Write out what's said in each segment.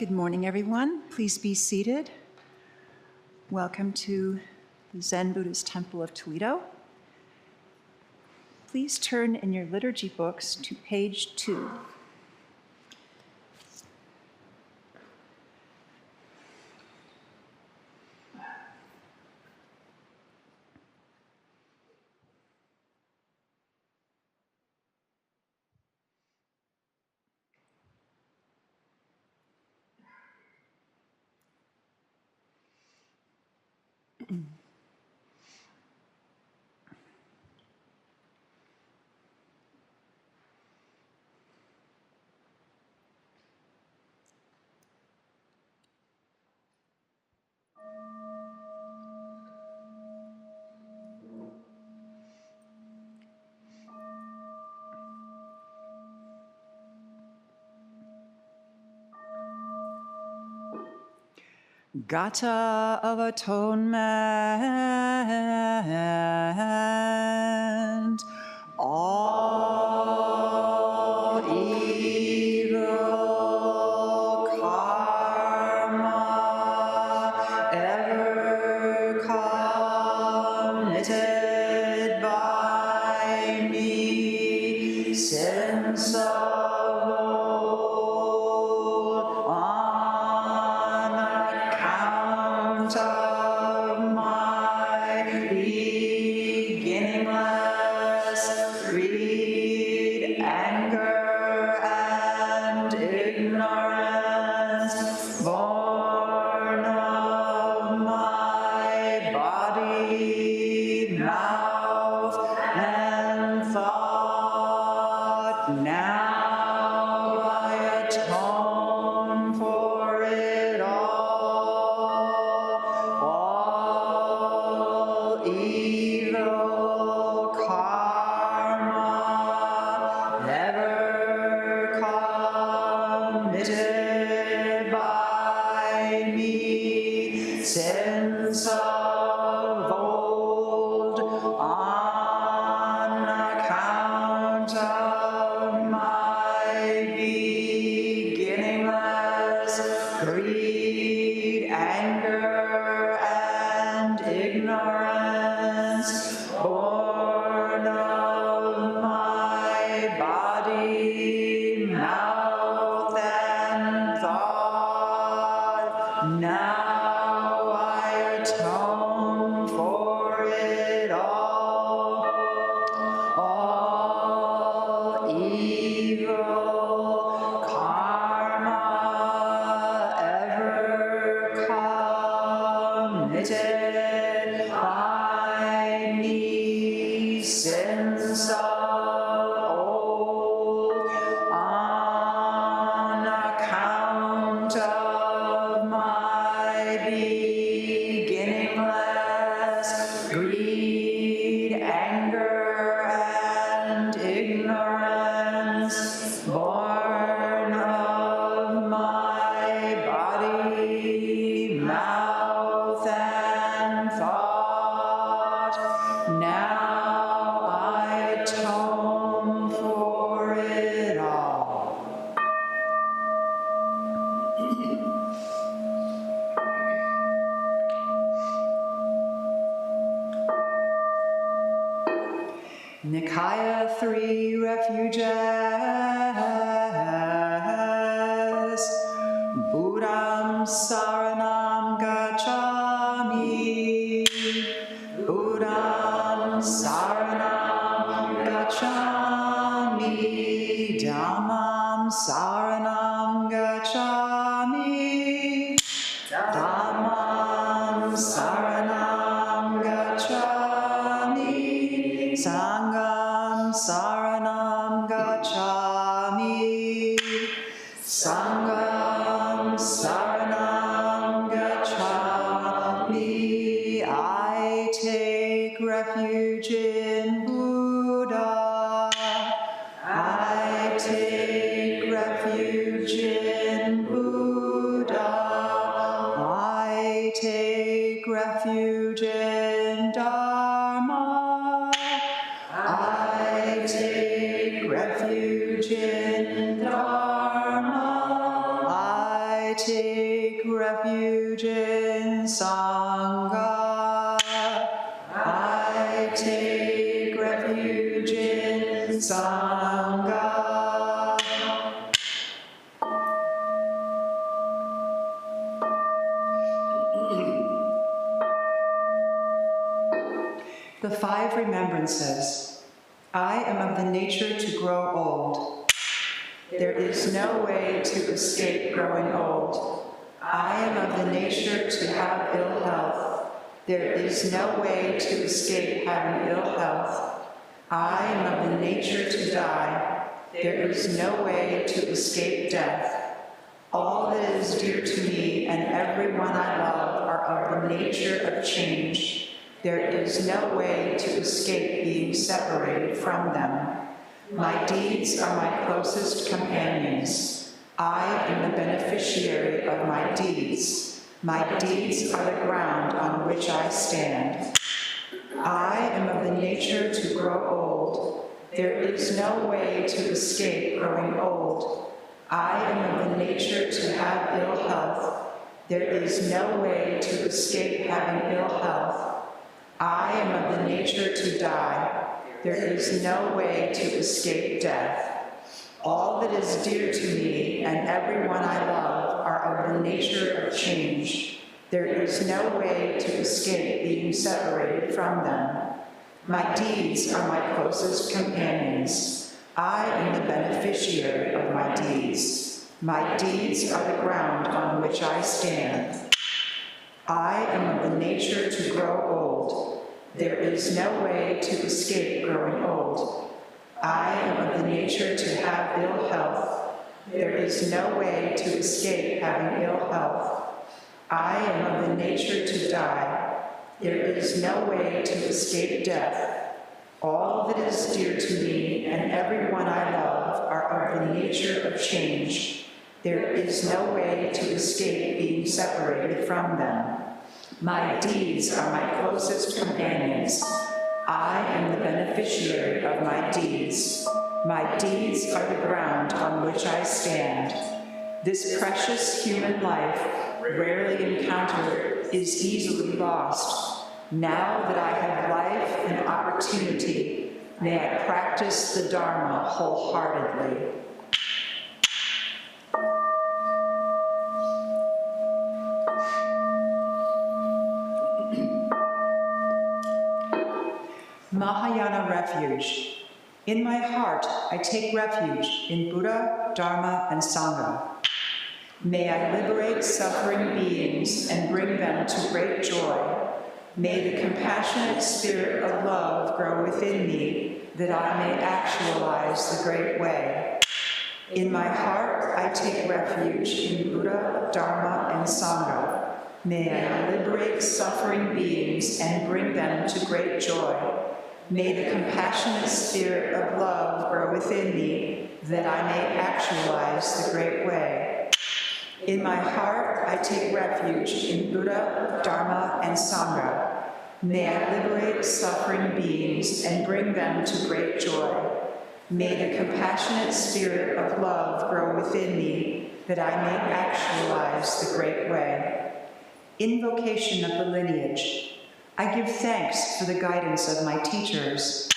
Good morning, everyone. Please be seated. Welcome to the Zen Buddhist Temple of Toledo. Please turn in your liturgy books to page 2. Gata of Atonement. All evil karma ever committed by me since of old, on account of my beginningless greed, anger, and ignorance, born of my body, mouth, and thought, now I atone for it all evil karma ever committed by me since of old, on account of my beginningless greed, anger, and ignorance, born of my body, mouth, and thought, now I atone for it all evil karma ever committed by me since of old, on account of my beginningless greed, anger, and ignorance, born of my body, mouth, and thought, now I atone for it all. Nikaya 3 Refuges. Buddham Saranam Gacchami. Buddham Saranam Gacchami. Dhammam Saranam Gacchami. Dhammam Saranam Gacchami. Sangham Saranam Gacchami. Sangham Saranam Gacchami. I take refuge in Buddha. I take refuge in Buddha. I take refuge in Dharma. I take Sangha. The 5 remembrances. I am of the nature to grow old. There is no way to escape growing old. I am of the nature to have ill health. There is no way to escape having ill health. I am of the nature to die. There is no way to escape death. All that is dear to me and everyone I love are of the nature of change. There is no way to escape being separated from them. My deeds are my closest companions. I am the beneficiary of my deeds. My deeds are the ground on which I stand. I am of the nature to grow old. There is no way to escape growing old. I am of the nature to have ill health. There is no way to escape having ill health. I am of the nature to die. There is no way to escape death. All that is dear to me and everyone I love are of the nature of change. There is no way to escape being separated from them. My deeds are my closest companions. I am the beneficiary of my deeds. My deeds are the ground on which I stand. I am of the nature to grow old. There is no way to escape growing old. I am of the nature to have ill health. There is no way to escape having ill health. I am of the nature to die. There is no way to escape death. All that is dear to me and everyone I love are of the nature of change. There is no way to escape being separated from them. My deeds are my closest companions. I am the beneficiary of my deeds. My deeds are the ground on which I stand. This precious human life, rarely encountered, is easily lost. Now that I have life and opportunity, may I practice the Dharma wholeheartedly. Mahayana Refuge. In my heart, I take refuge in Buddha, Dharma, and Sangha. May I liberate suffering beings and bring them to great joy. May the compassionate spirit of love grow within me, that I may actualize the great way. In my heart, I take refuge in Buddha, Dharma, and Sangha. May I liberate suffering beings and bring them to great joy. May the compassionate spirit of love grow within me, that I may actualize the great way. In my heart, I take refuge in Buddha, Dharma, and Sangha. May I liberate suffering beings and bring them to great joy. May the compassionate spirit of love grow within me, that I may actualize the great way. Invocation of the lineage. I give thanks for the guidance of my teachers,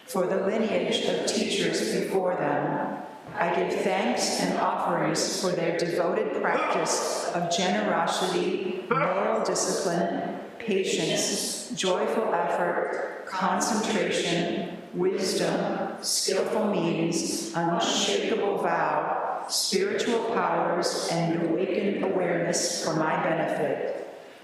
for the lineage of teachers before them. I give thanks and offerings for their devoted practice of generosity, moral discipline, patience, joyful effort, concentration, wisdom, skillful means, unshakable vow, spiritual powers, and awakened awareness for my benefit.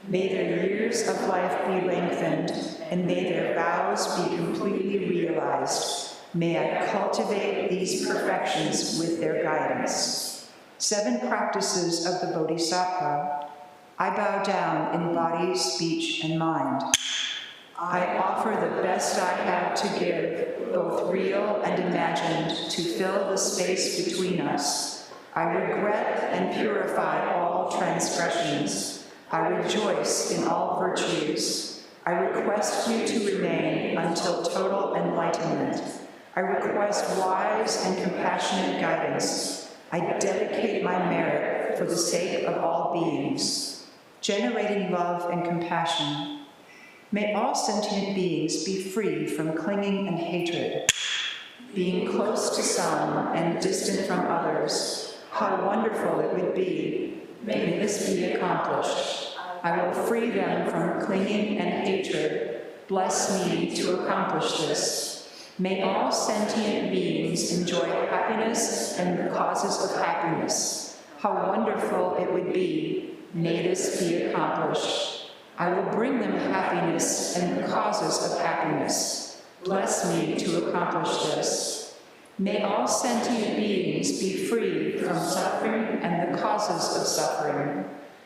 May their years of life be lengthened, and may their vows be completely realized. May I cultivate these perfections with their guidance. 7 practices of the Bodhisattva. I bow down in body, speech, and mind. I offer the best I have to give, both real and imagined, to fill the space between us. I regret and purify all transgressions. I rejoice in all virtues. I request you to remain until total enlightenment. I request wise and compassionate guidance. I dedicate my merit for the sake of all beings. Generating love and compassion. May all sentient beings be free from clinging and hatred. being close to some and distant from others. How wonderful it would be. May this be accomplished. I will free them from clinging and hatred. Bless me to accomplish this. May all sentient beings enjoy happiness and the causes of happiness. How wonderful it would be. May this be accomplished. I will bring them happiness and the causes of happiness. Bless me to accomplish this. May all sentient beings be free from suffering and the causes of suffering.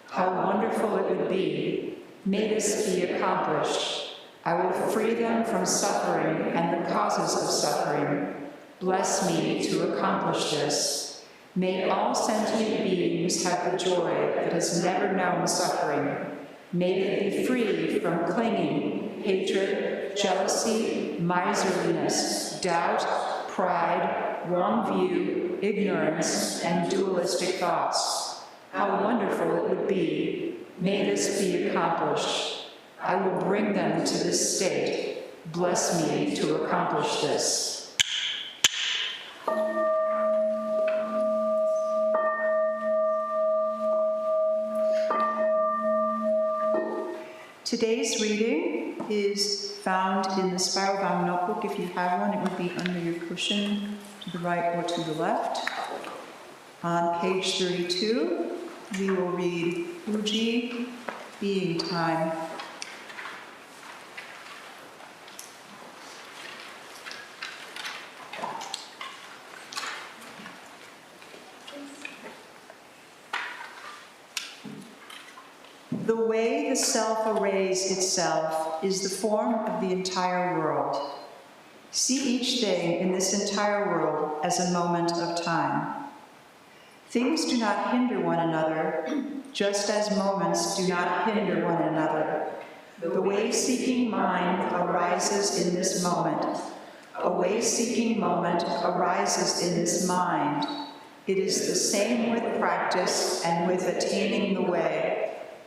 How wonderful it would be. May this be accomplished. I will free them from suffering and the causes of suffering. Bless me to accomplish this. May all sentient beings have the joy that has never known suffering. May they be free from clinging, hatred, jealousy, miserliness, doubt, pride, wrong view, ignorance, and dualistic thoughts. How wonderful it would be. May this be accomplished. I will bring them to this state. Bless me to accomplish this. Today's reading is found in the spiral-bound notebook. If you have one, it would be under your cushion to the right or to the left. On page 32, we will read Fuji, Being Time. The way the self arrays itself is the form of the entire world. See each thing in this entire world as a moment of time. Things do not hinder one another, just as moments do not hinder one another. The way-seeking mind arises in this moment. A way-seeking moment arises in this mind. It is the same with practice and with attaining the way.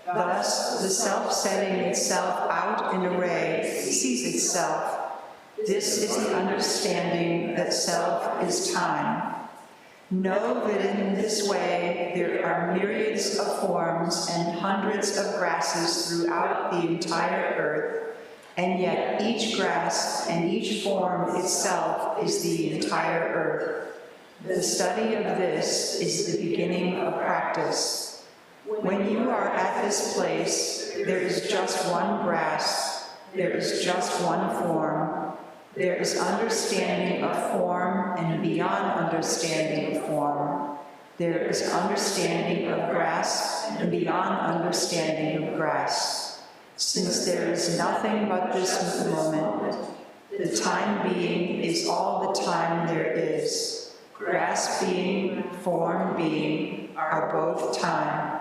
Thus, the self setting itself out in array sees itself. This is the understanding that self is time. Know that in this way there are myriads of forms and hundreds of grasses throughout the entire earth, and yet each grass and each form itself is the entire earth. The study of this is the beginning of practice. When you are at this place, there is just one grass, there is just one form, there is understanding of form and beyond understanding of form. There is understanding of grass and beyond understanding of grass. Since there is nothing but this moment, the time being is all the time there is. Grass being, form being, are both time.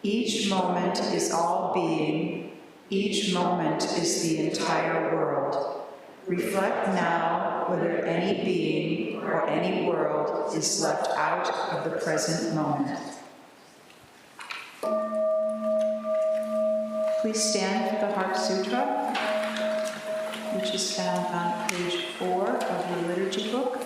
Each moment is all being, each moment is the entire world. Reflect now whether any being or any world is left out of the present moment. Please stand for the Heart Sutra, which is found on page 4 of your liturgy book.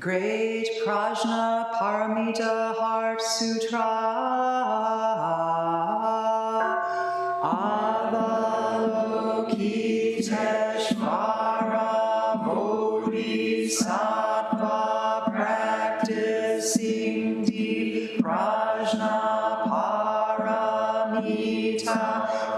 Great Prajna Paramita Heart Sutra, Avalokiteshvara Bodhisattva practicing deep Prajna Paramita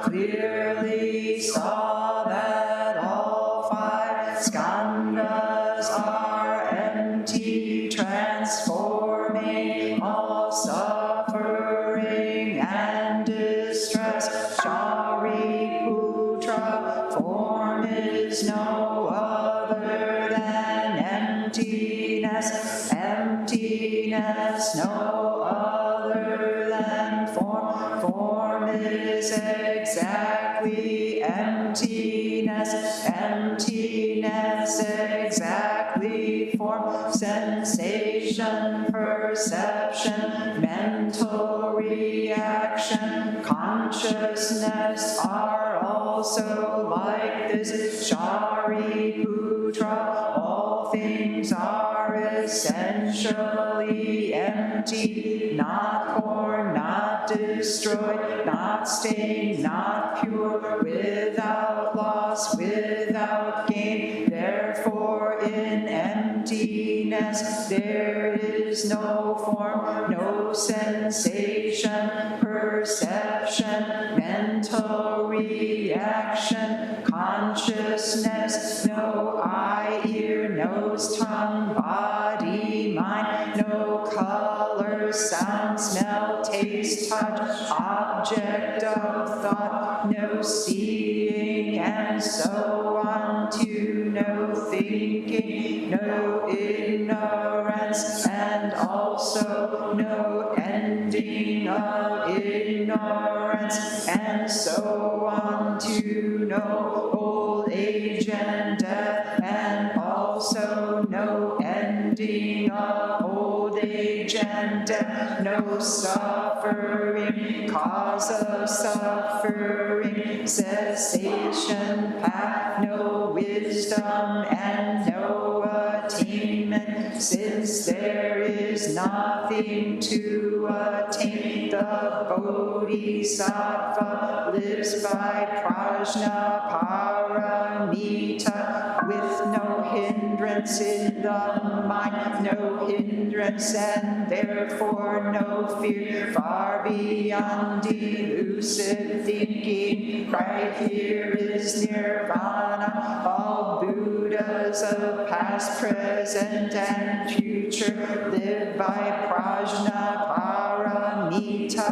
clearly saw that all five skandhas are empty, transforming all suffering and distress. Shariputra, form is no other than emptiness, emptiness no other than form, form is exactly emptiness, emptiness exactly form, sensation, perception, mental reaction, consciousness are also like this. Shariputra, all things are essentially empty, not born, not destroyed, not stained, not pure, without loss, without gain. Therefore, in emptiness there is no form, no sensation, perception, mental reaction, consciousness, no eye, ear, nose, tongue, body, mind, no color, sound, smell, taste, touch, object of thought, no seeing, and so on, to no thinking, no ignorance, and also no ending of ignorance, and so on, to no old age and death, and also no ending of old age and death, no suffering, cause of suffering, cessation, path, no wisdom, and no attainment, since there is nothing to attain. The Bodhisattva lives by Prajna Paramita, with no hindrance in the mind, no hindrance, and therefore no fear, far beyond elusive thinking. Right here is nirvana. All Buddhas of past, present, and future live by Prajna Paramita,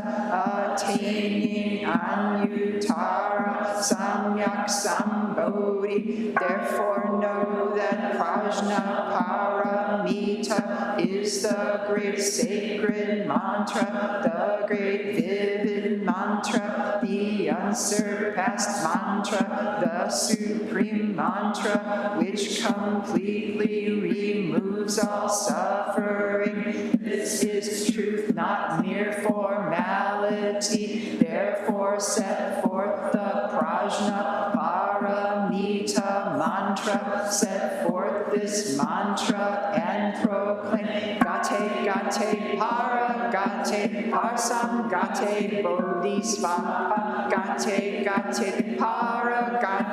attaining Anuttara Samyak Sambodhi. Therefore know that Prajna Paramita is the great sacred mantra, the great vivid mantra, the unsurpassed mantra, the supreme mantra, which completely removes all suffering. This is truth, not mere formality. Therefore set forth the Prajna Paramita mantra, set forth this mantra and proclaim Gate Gate Para Gate Parsam Gate Bodhisvaha Gate Gate Para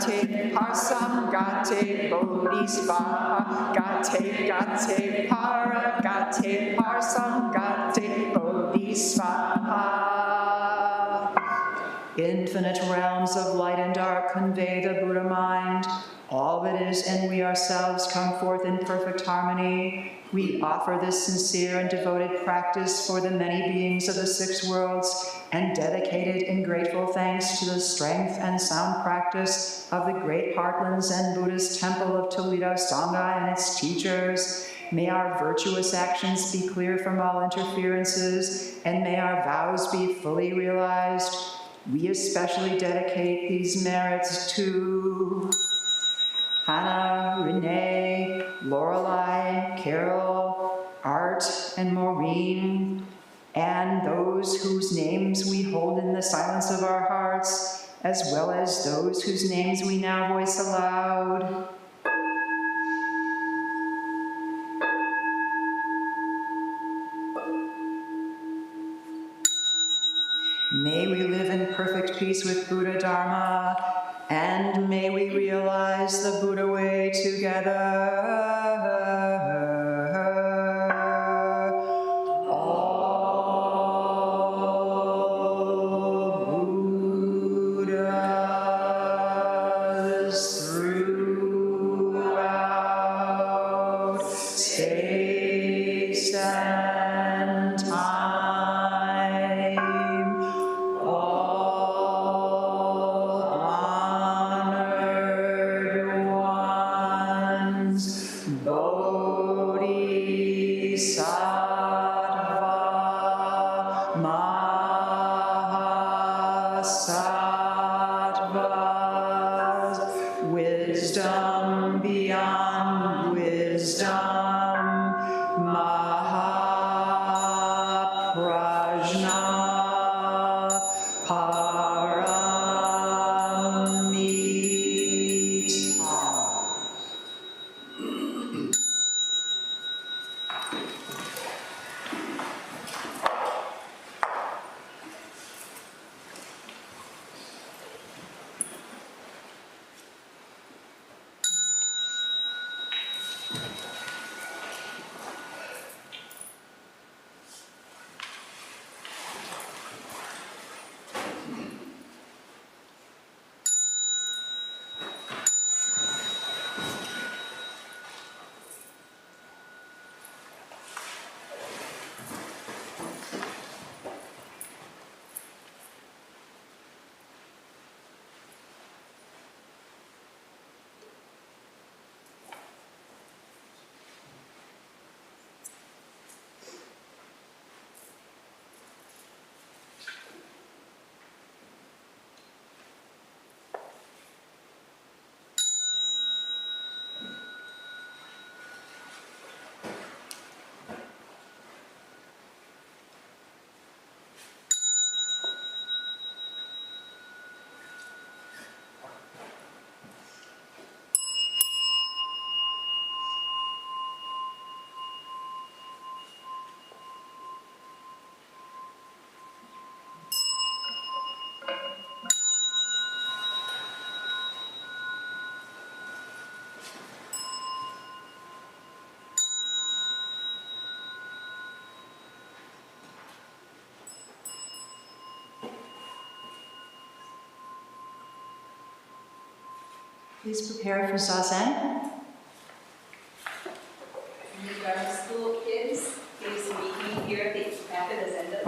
Gate Parsam Gate Bodhisvaha Gate Gate Para Gate Parsam Gate Bodhisvaha. Infinite realms of light and dark convey the Buddha mind. All that is and we ourselves come forth in perfect harmony. We offer this sincere and devoted practice for the many beings of the 6 worlds and dedicate it in grateful thanks to the strength and sound practice of the great heartlands and Buddhist Temple of Toledo Sangha and its teachers. May our virtuous actions be clear from all interferences, and may our vows be fully realized. We especially dedicate these merits to Hannah, Renee, Lorelei, Carol, Art, and Maureen, and those whose names we hold in the silence of our hearts, as well as those whose names we now voice aloud. peace with Buddha Dharma, and may we realize the Buddha way together. Wisdom beyond wisdom, Mahaprajna Paramita. Please prepare for Zazen. New Dharma School kids, please meet me here at the Zendo.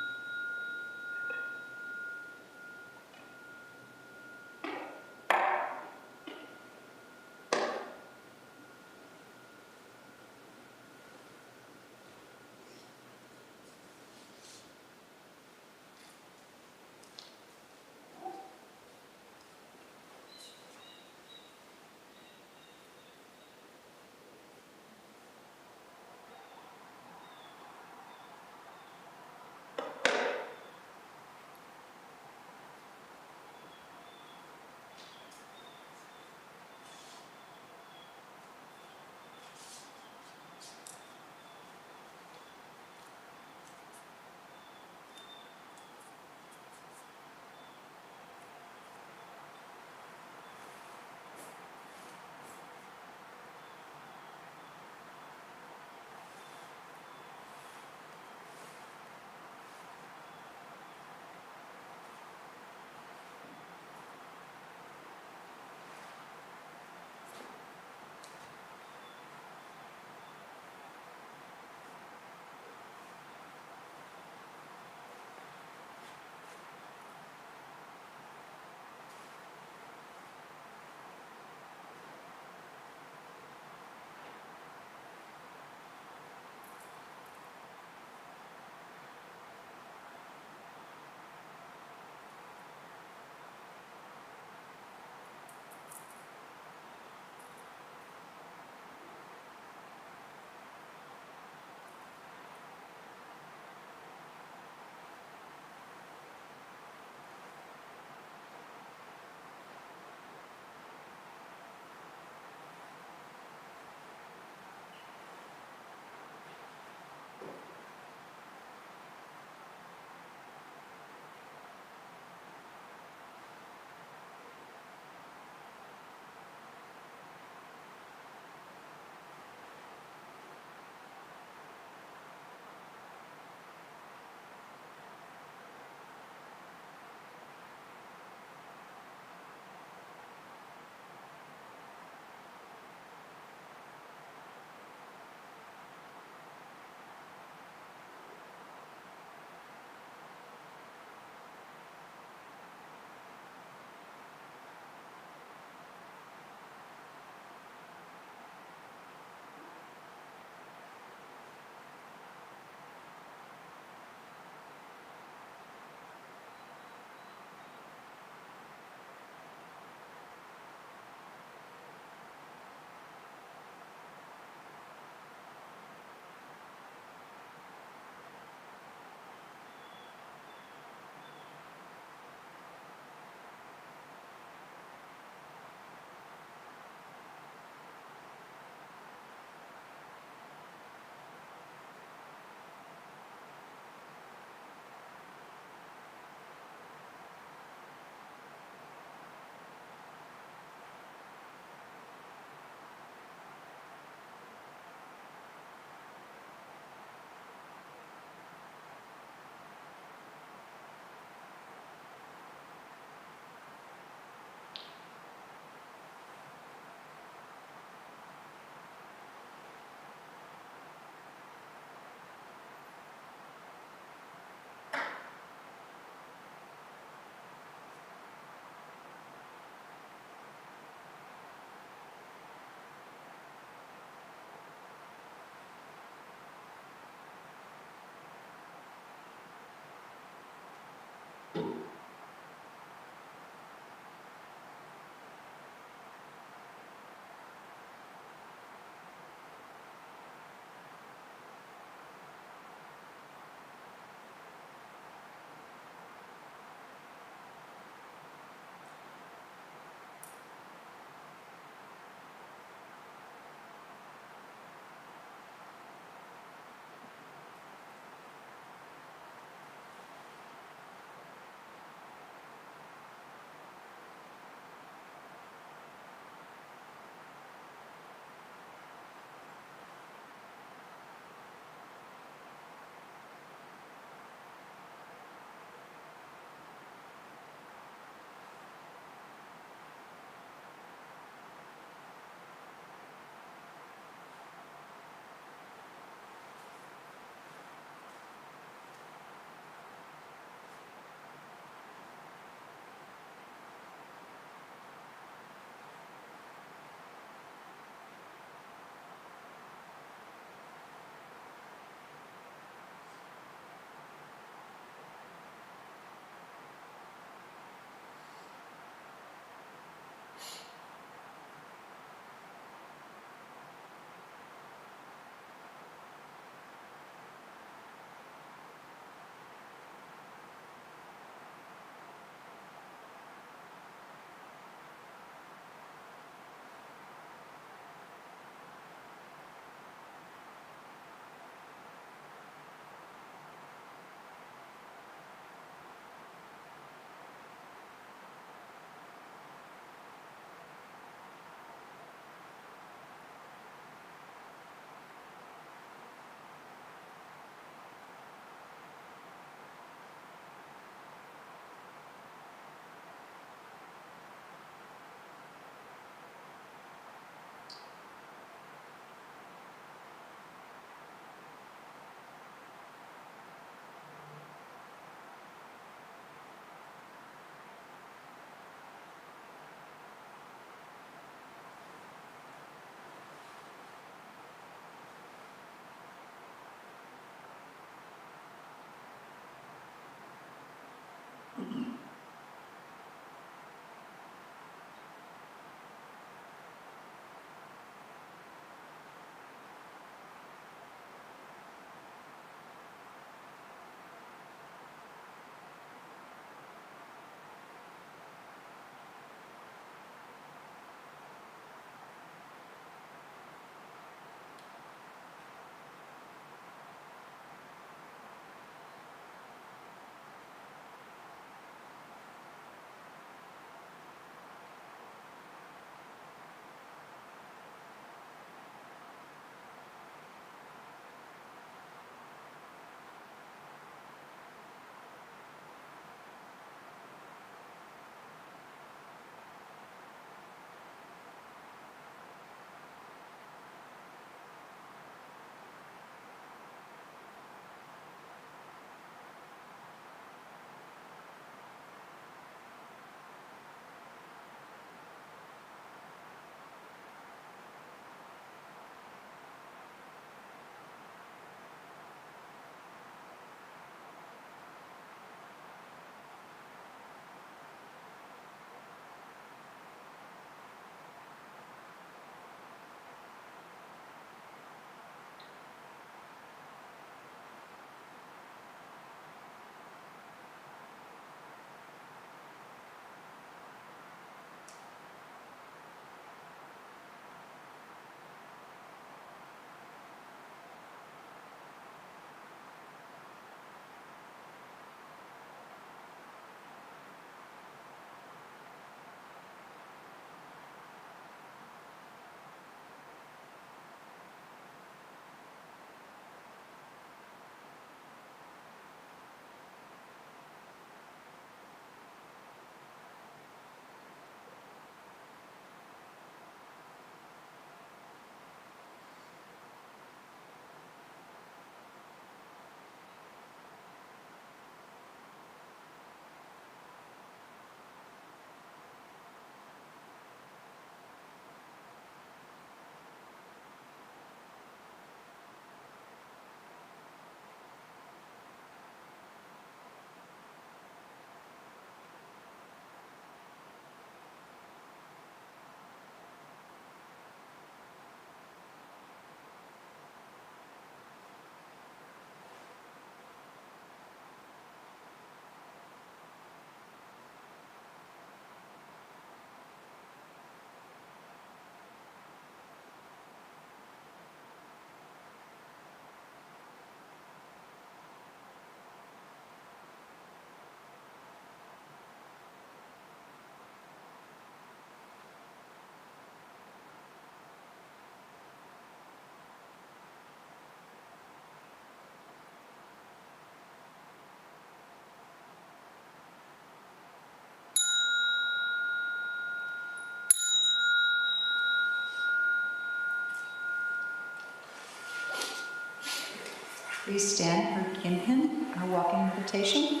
Please stand for Kinhin, our walking meditation.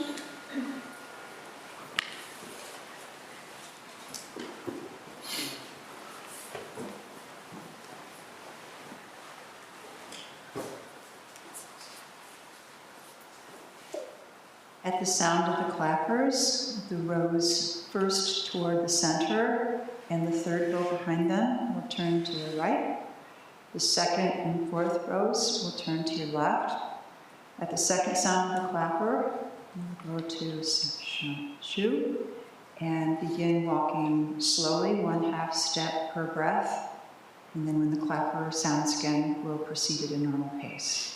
At the sound of the clappers, the rows first toward the center and the third row behind them will turn to your right. The second and fourth rows will turn to your left. At the second sound of the clapper, you'll go to Shu and begin walking slowly, 1/2 step per breath. And then when the clapper sounds again, we'll proceed at a normal pace.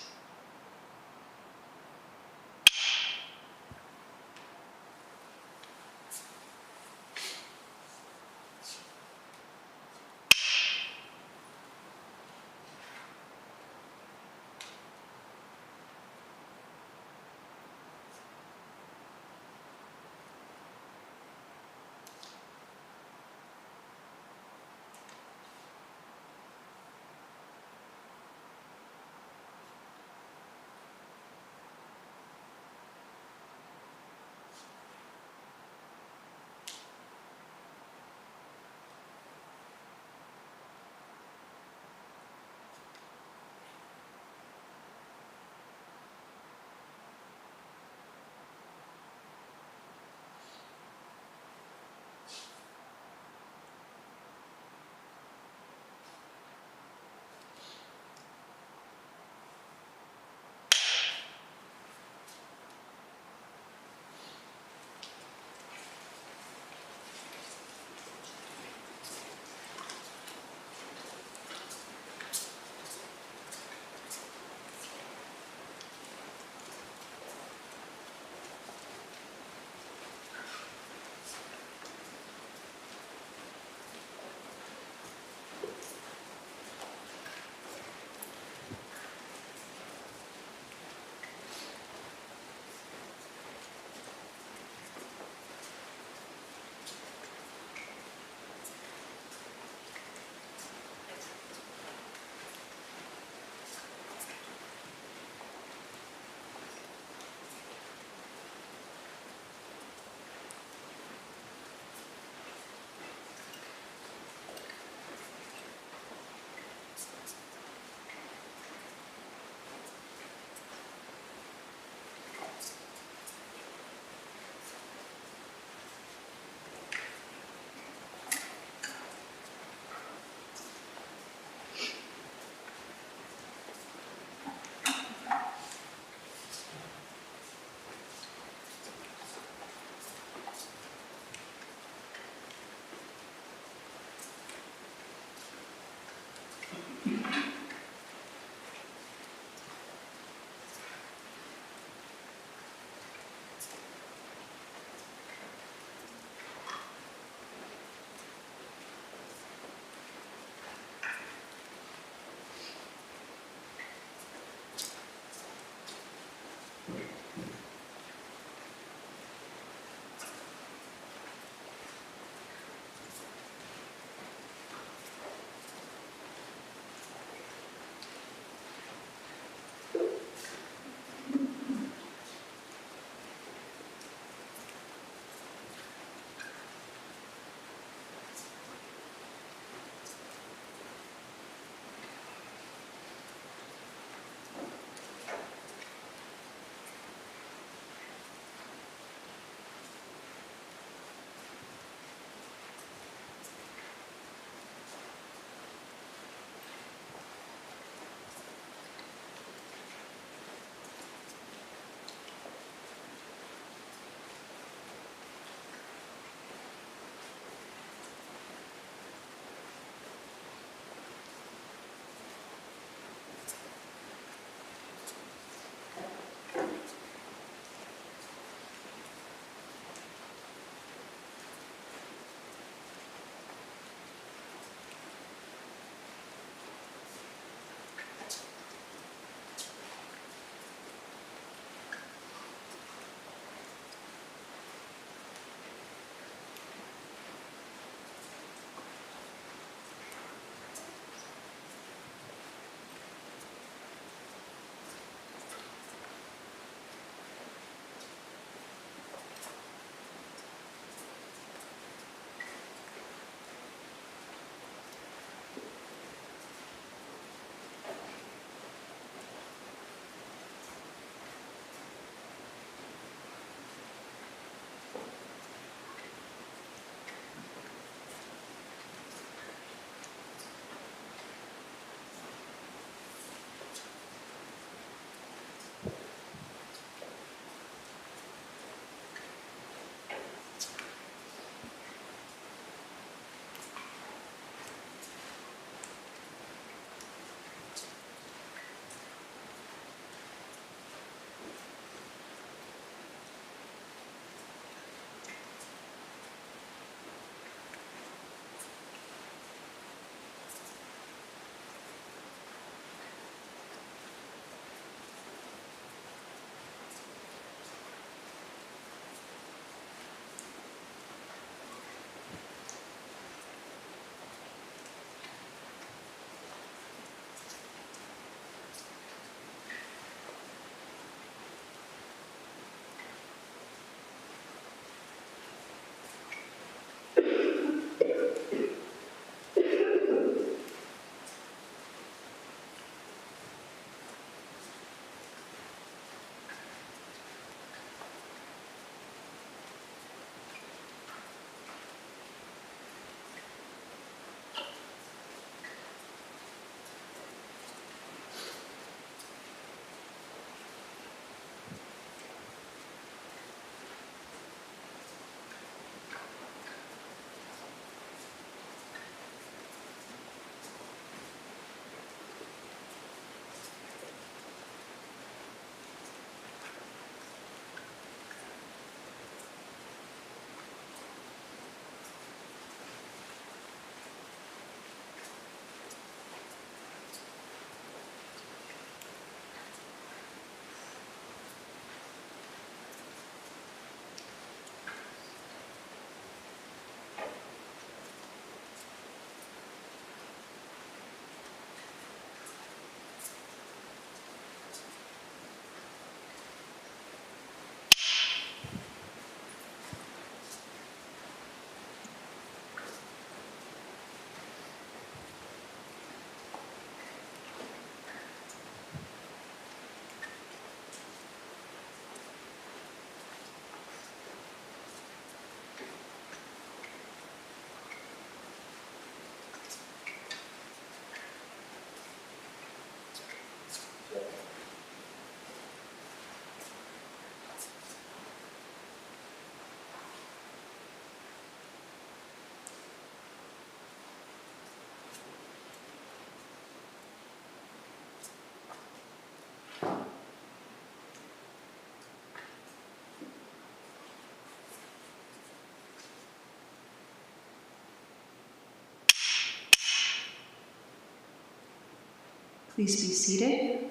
Please be seated.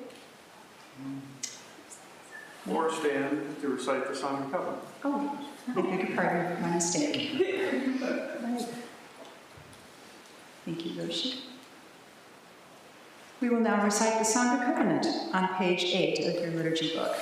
Or stand to recite the Song of Covenant. Oh, I beg your pardon, my mistake. Right. Thank you, Yoshi. We will now recite the Song of Covenant on page 8 of your liturgy book.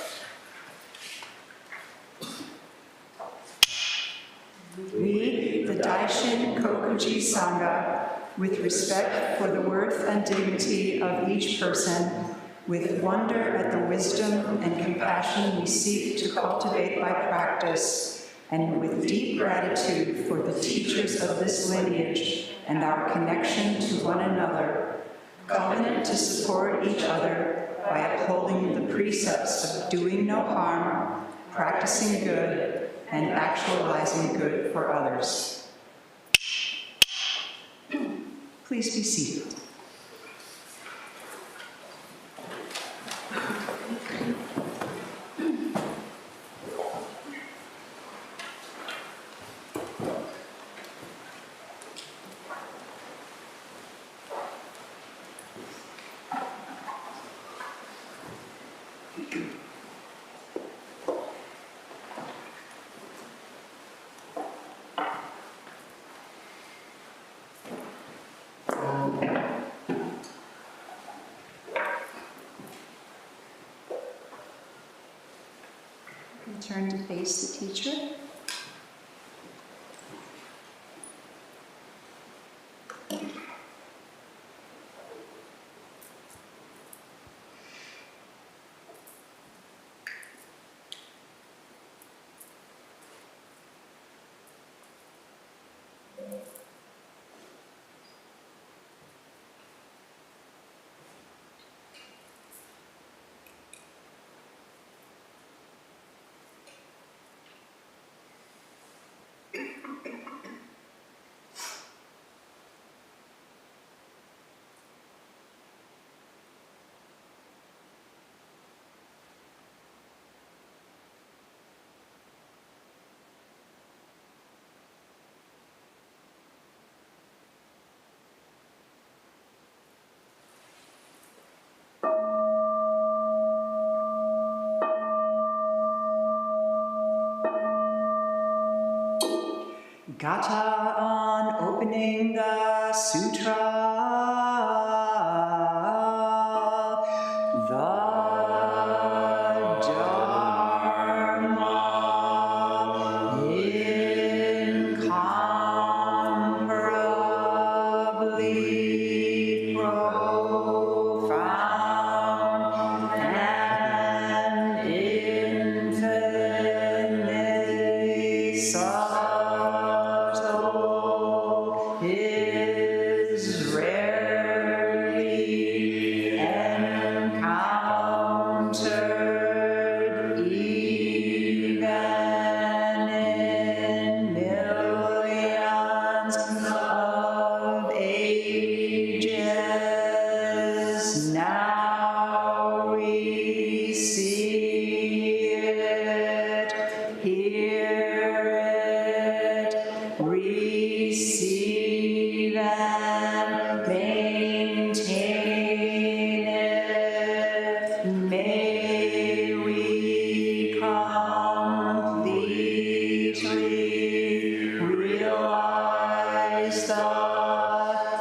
We, the Daishin Kokuji Sangha, with respect for the worth and dignity of each person, with wonder at the wisdom and compassion we seek to cultivate by practice, and with deep gratitude for the teachers of this lineage and our connection to one another, covenant to support each other by upholding the precepts of doing no harm, practicing good, and actualizing good for others. Please be seated. Turn to face the teacher. Gata on opening the sutra. The Dharma incomparably profound and infinitely subtle is rarely encountered even in millions of ages. Now we see it, hear it, receive and maintain it. May we completely realize the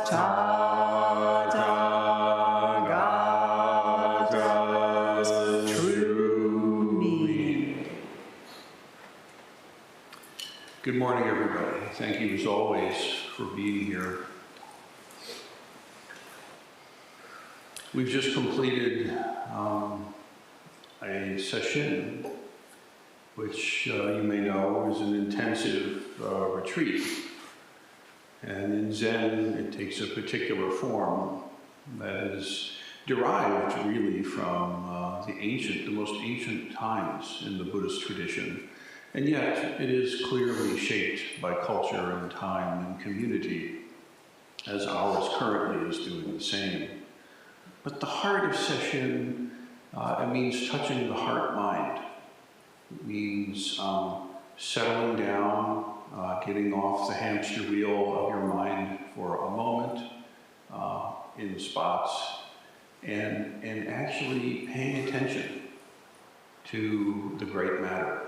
Tathagata's true meaning. Good morning, everybody. Thank you, as always, for being here. We've just completed a session, which you may know is an intensive retreat. And in Zen, it takes a particular form that is derived really from the most ancient times in the Buddhist tradition. And yet, it is clearly shaped by culture and time and community, as ours currently is doing the same. But the heart of session, it means touching the heart-mind. It means settling down, getting off the hamster wheel of your mind for a moment in spots, and actually paying attention to the great matter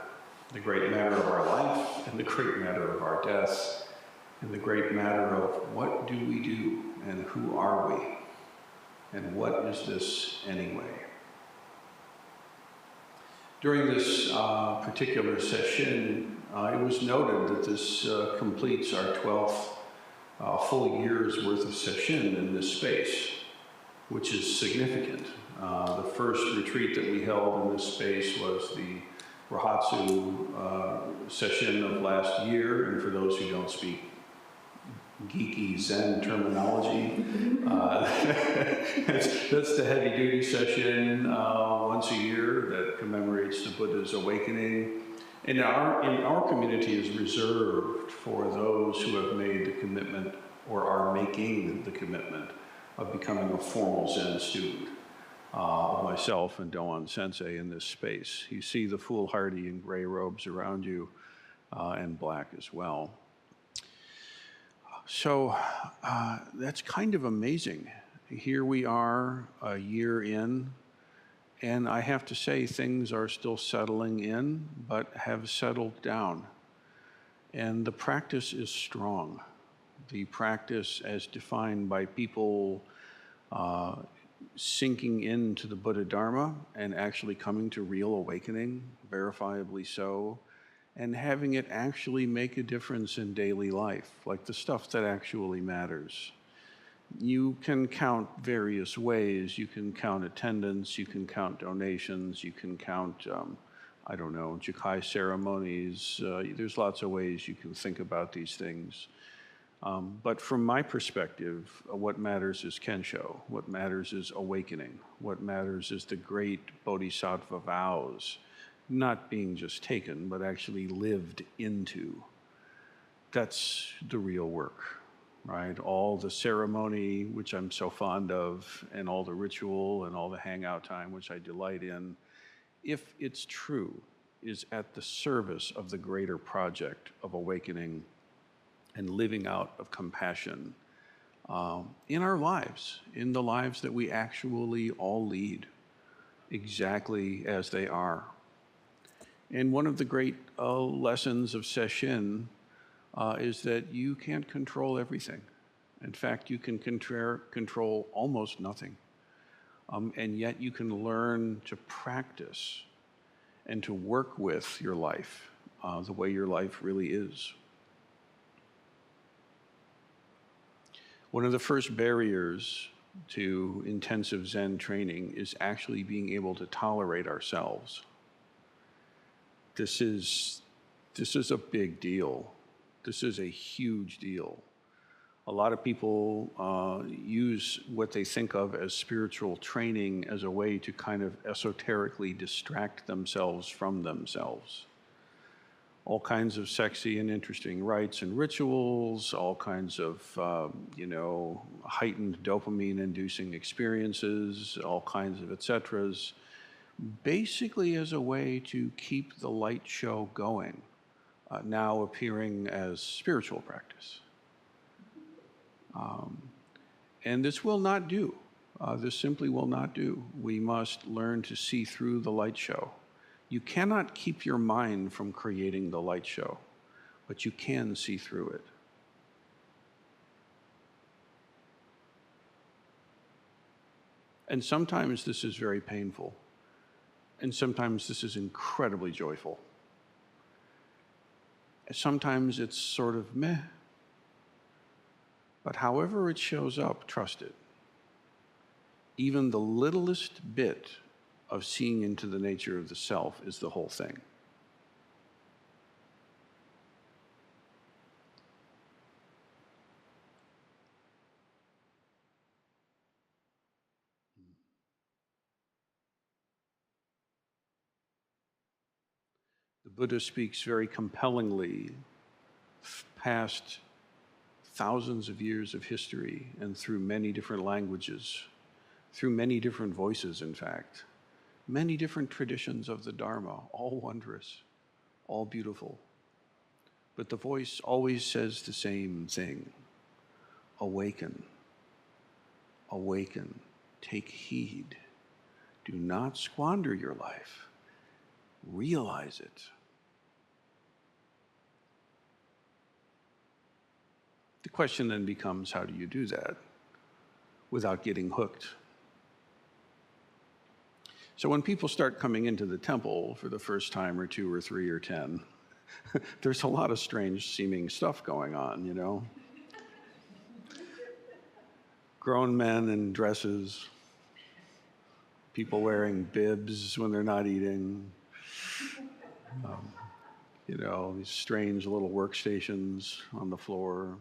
of our life, and the great matter of our death, and the great matter of what do we do, and who are we, and what is this anyway? During this particular session, it was noted that this completes our 12th full year's worth of session in this space, which is significant. The first retreat that we held in this space was the Rahatsu session of last year, and for those who don't speak geeky Zen terminology, that's the heavy-duty session once a year that commemorates the Buddha's awakening. And our community is reserved for those who have made the commitment or are making the commitment of becoming a formal Zen student. Myself and Doan Sensei in this space. You see the foolhardy in gray robes around you, and black as well. So that's kind of amazing. Here we are a year in, and I have to say things are still settling in, but have settled down. And the practice is strong. The practice as defined by people sinking into the Buddha Dharma and actually coming to real awakening, verifiably so, and having it actually make a difference in daily life, like the stuff that actually matters. You can count various ways. You can count attendance, you can count donations, you can count, I don't know, Jukai ceremonies. There's lots of ways you can think about these things. But from my perspective, what matters is Kensho. What matters is awakening. What matters is the great Bodhisattva vows, not being just taken, but actually lived into. That's the real work, right? All the ceremony, which I'm so fond of, and all the ritual and all the hangout time, which I delight in, if it's true, is at the service of the greater project of awakening and living out of compassion in our lives, in the lives that we actually all lead, exactly as they are. And one of the great lessons of Sesshin is that you can't control everything. In fact, you can control almost nothing. And yet you can learn to practice and to work with your life the way your life really is. One of the first barriers to intensive Zen training is actually being able to tolerate ourselves. This is a big deal. This is a huge deal. A lot of people use what they think of as spiritual training as a way to kind of esoterically distract themselves from themselves. All kinds of sexy and interesting rites and rituals, all kinds of, heightened dopamine-inducing experiences, all kinds of et ceteras, basically as a way to keep the light show going, now appearing as spiritual practice. And this will not do. This simply will not do. We must learn to see through the light show. You cannot keep your mind from creating the light show, but you can see through it. And sometimes this is very painful, and sometimes this is incredibly joyful. Sometimes it's sort of meh, but however it shows up, trust it. Even the littlest bit of seeing into the nature of the self is the whole thing. The Buddha speaks very compellingly past thousands of years of history and through many different languages, through many different voices, in fact, many different traditions of the Dharma, all wondrous, all beautiful. But the voice always says the same thing: awaken, awaken, Take heed. Do not squander your life. Realize it. The question then becomes, how do you do that without getting hooked? So when people start coming into the temple for the first time or 2 or 3 or 10, there's a lot of strange seeming stuff going on, you know? Grown men in dresses, people wearing bibs when they're not eating, you know, these strange little workstations on the floor.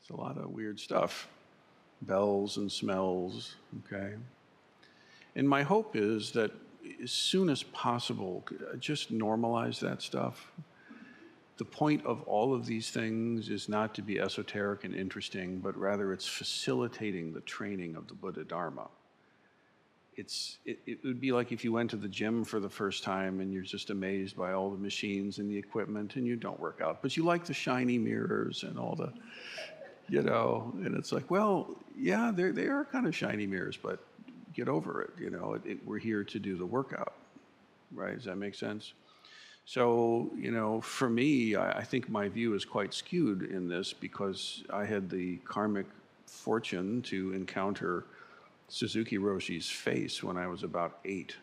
It's a lot of weird stuff. Bells and smells, okay? And my hope is that as soon as possible, just normalize that stuff. The point of all of these things is not to be esoteric and interesting, but rather it's facilitating the training of the Buddha Dharma. It would be like if you went to the gym for the first time and you're just amazed by all the machines and the equipment and you don't work out, but you like the shiny mirrors and all the, you know, and it's like, well, yeah, they are kind of shiny mirrors, but get over it, you know, we're here to do the workout, right? Does that make sense? So, you know, for me, I think my view is quite skewed in this because I had the karmic fortune to encounter Suzuki Roshi's face when I was about 8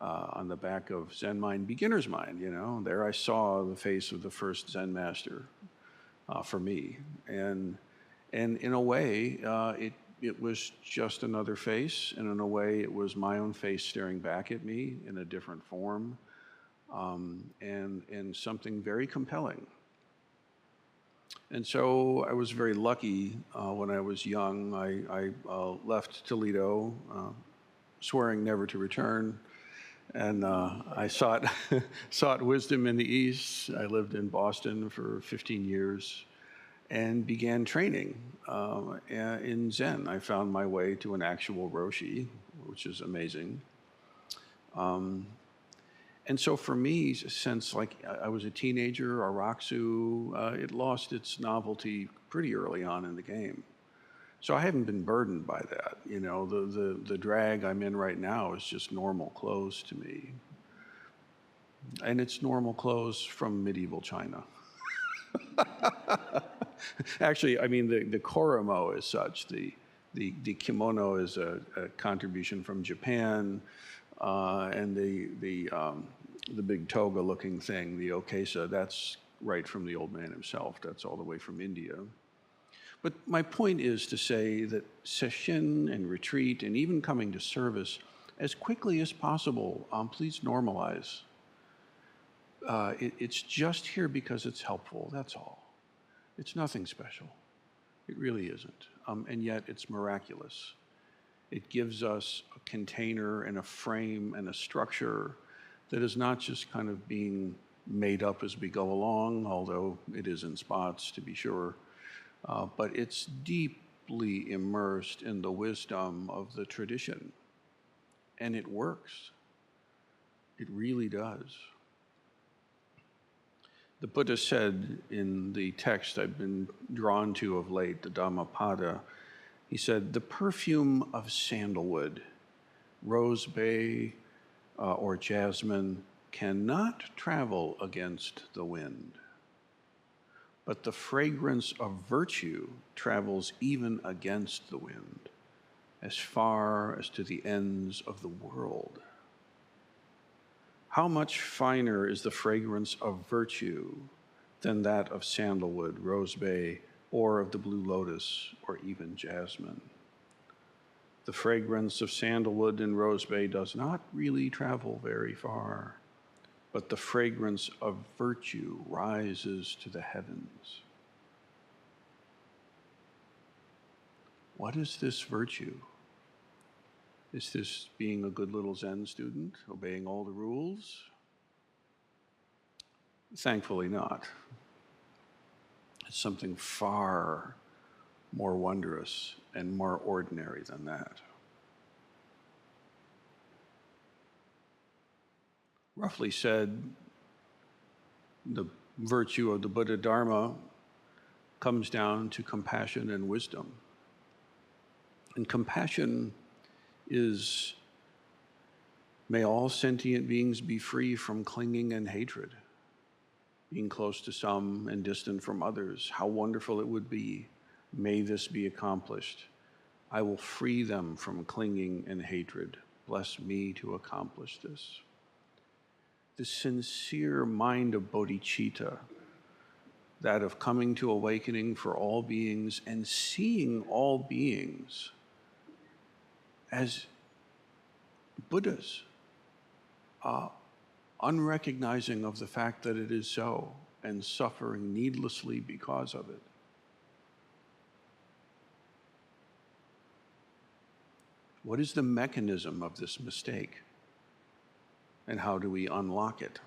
on the back of Zen Mind, Beginner's Mind, you know. There I saw the face of the first Zen master for me. And in a way, it was just another face, and in a way, it was my own face staring back at me in a different form, and something very compelling. And so I was very lucky when I was young. I left Toledo, swearing never to return, and I sought wisdom in the East. I lived in Boston for 15 years. And began training in Zen. I found my way to an actual Roshi, which is amazing. And so for me, since like I was a teenager, Araxu, it lost its novelty pretty early on in the game. So I haven't been burdened by that. You know, the drag I'm in right now is just normal clothes to me. And it's normal clothes from medieval China. Actually, I mean, the koromo is such. The kimono is a contribution from Japan, and the big toga-looking thing, the okesa, that's right from the old man himself. That's all the way from India. But my point is to say that sesshin and retreat and even coming to service, as quickly as possible, please normalize. It's just here because it's helpful, that's all. It's nothing special. It really isn't. And yet it's miraculous. It gives us a container and a frame and a structure that is not just kind of being made up as we go along, although it is in spots to be sure, but it's deeply immersed in the wisdom of the tradition. And it works. It really does. The Buddha said in the text I've been drawn to of late, the Dhammapada, he said, the perfume of sandalwood, rose bay, or jasmine cannot travel against the wind, but the fragrance of virtue travels even against the wind, as far as to the ends of the world. How much finer is the fragrance of virtue than that of sandalwood, rose bay, or of the blue lotus, or even jasmine? The fragrance of sandalwood and rose bay does not really travel very far, but the fragrance of virtue rises to the heavens. What is this virtue? Is this being a good little Zen student, obeying all the rules? Thankfully not. It's something far more wondrous and more ordinary than that. Roughly said, the virtue of the Buddha Dharma comes down to compassion and wisdom. And compassion is, may all sentient beings be free from clinging and hatred, being close to some and distant from others. How wonderful it would be. May this be accomplished. I will free them from clinging and hatred. Bless me to accomplish this. The sincere mind of bodhicitta, that of coming to awakening for all beings and seeing all beings as Buddhas, unrecognizing of the fact that it is so and suffering needlessly because of it. What is the mechanism of this mistake? And how do we unlock it?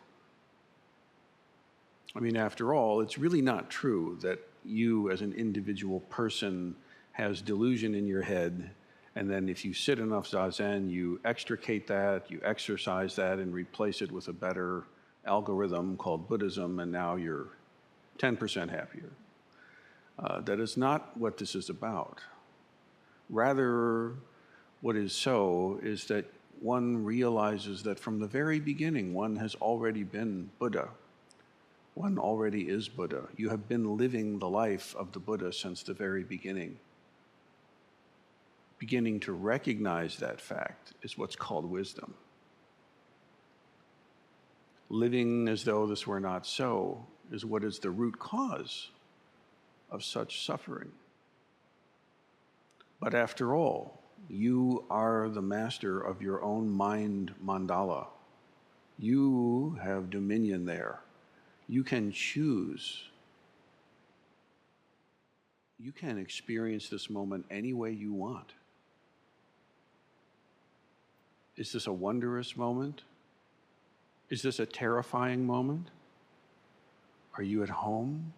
I mean, after all, it's really not true that you as an individual person has delusion in your head, and then if you sit enough zazen, you extricate that, you exercise that, and replace it with a better algorithm called Buddhism, and now you're 10% happier. That is not what this is about. Rather, what is so is that one realizes that from the very beginning, one has already been Buddha. One already is Buddha. You have been living the life of the Buddha since the very beginning. Beginning to recognize that fact is what's called wisdom. Living as though this were not so is what is the root cause of such suffering. But after all, you are the master of your own mind mandala. You have dominion there. You can choose. You can experience this moment any way you want. Is this a wondrous moment? Is this a terrifying moment? Are you at home?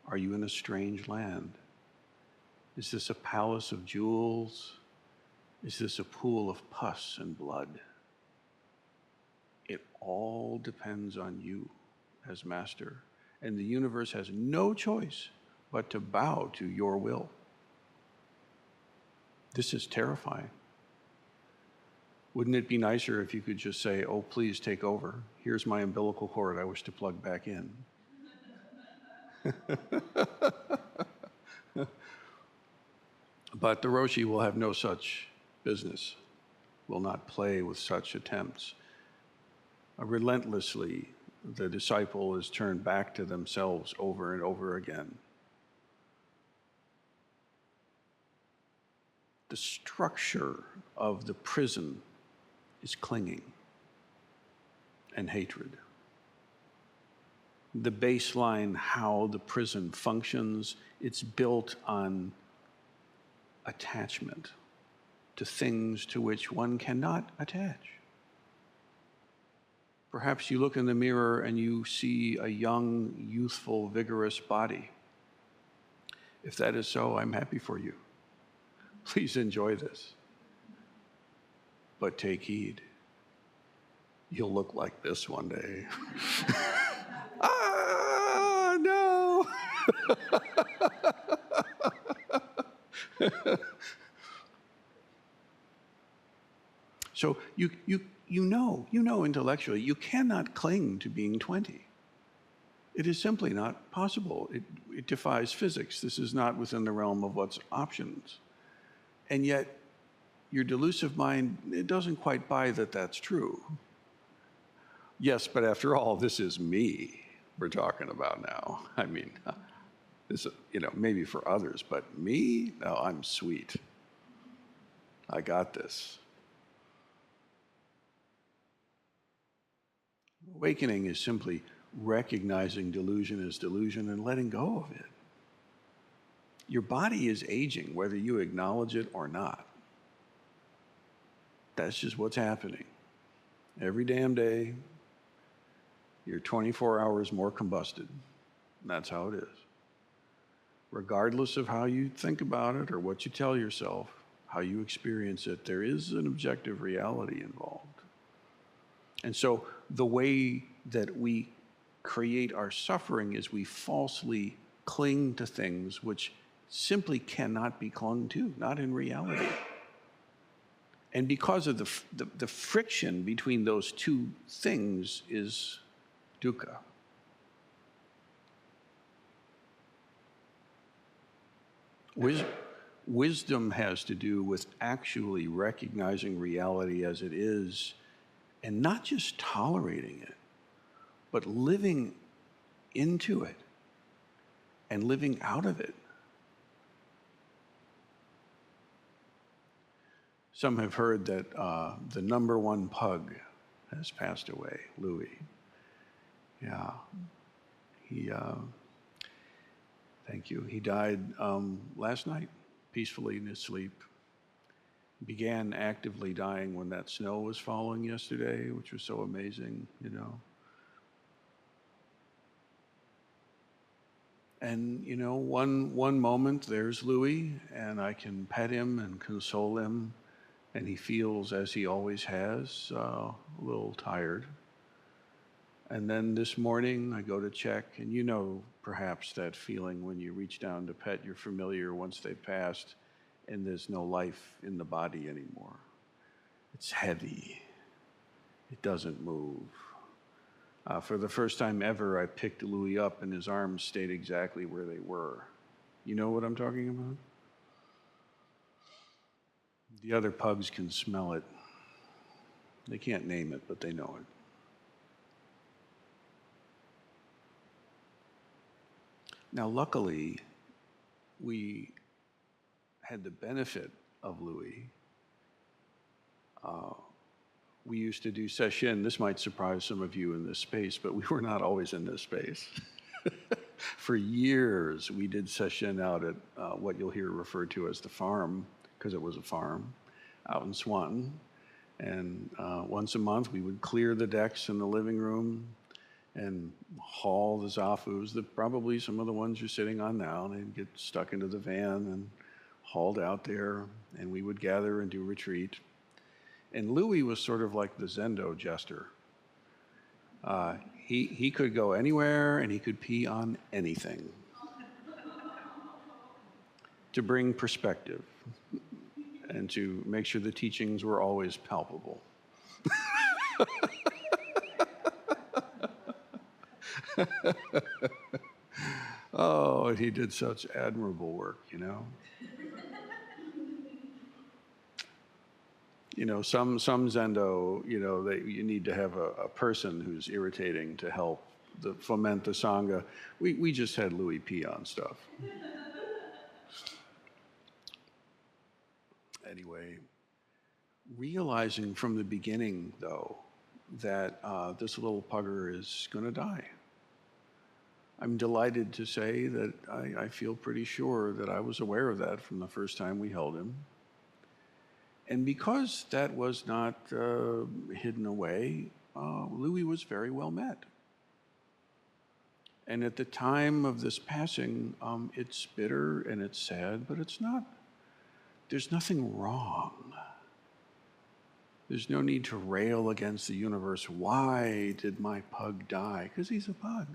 Are you in a strange land? Is this a palace of jewels? Is this a pool of pus and blood? It all depends on you as master, and the universe has no choice but to bow to your will. This is terrifying. Wouldn't it be nicer if you could just say, oh, please take over. Here's my umbilical cord I wish to plug back in. But the Roshi will have no such business, will not play with such attempts. Relentlessly, the disciple is turned back to themselves over and over again. The structure of the prison is clinging and hatred. The baseline, how the prison functions, it's built on attachment to things to which one cannot attach. Perhaps you look in the mirror and you see a young, youthful, vigorous body. If that is so, I'm happy for you. Please enjoy this. But take heed. You'll look like this one day. Ah, no! So you know intellectually, you cannot cling to being 20. It is simply not possible. It defies physics. This is not within the realm of what's options. And yet, your delusive mind, it doesn't quite buy that that's true. Yes, but after all, this is me we're talking about now. I mean, this, maybe for others, but me? No, I'm sweet. I got this. Awakening is simply recognizing delusion as delusion and letting go of it. Your body is aging, whether you acknowledge it or not. That's just what's happening. Every damn day, you're 24 hours more combusted. And that's how it is. Regardless of how you think about it or what you tell yourself, how you experience it, there is an objective reality involved. And so the way that we create our suffering is we falsely cling to things which simply cannot be clung to, not in reality. And because of the friction between those two things is dukkha. Wisdom has to do with actually recognizing reality as it is and not just tolerating it, but living into it and living out of it. Some have heard that the number one pug has passed away, Louis. Yeah, thank you. He died last night, peacefully in his sleep. Began actively dying when that snow was falling yesterday, which was so amazing, you know. And, you know, one moment there's Louis, and I can pet him and console him, and he feels, as he always has, a little tired. And then this morning I go to check, and you know perhaps that feeling when you reach down to pet your familiar once they've passed and there's no life in the body anymore. It's heavy. It doesn't move. For the first time ever, I picked Louis up and his arms stayed exactly where they were. You know what I'm talking about? The other pugs can smell it. They can't name it, but they know it. Now, luckily, we had the benefit of Louis. We used to do sesshin. This might surprise some of you in this space, but we were not always in this space. For years, we did sesshin out at what you'll hear referred to as the farm, because it was a farm, out in Swanton. And once a month, we would clear the decks in the living room and haul the zafus, probably some of the ones you're sitting on now. They'd get stuck into the van and hauled out there, and we would gather and do retreat. And Louis was sort of like the Zendo jester. He could go anywhere, and he could pee on anything to bring perspective and to make sure the teachings were always palpable. Oh, he did such admirable work, you know. You know, some Zendo, you know, you need to have a person who's irritating to help foment the Sangha. We just had Louis pee on stuff. Anyway, realizing from the beginning, though, that this little pugger is going to die. I'm delighted to say that I feel pretty sure that I was aware of that from the first time we held him. And because that was not hidden away, Louis was very well met. And at the time of this passing, it's bitter and it's sad, but it's not, there's nothing wrong. There's no need to rail against the universe. Why did my pug die? Because he's a pug.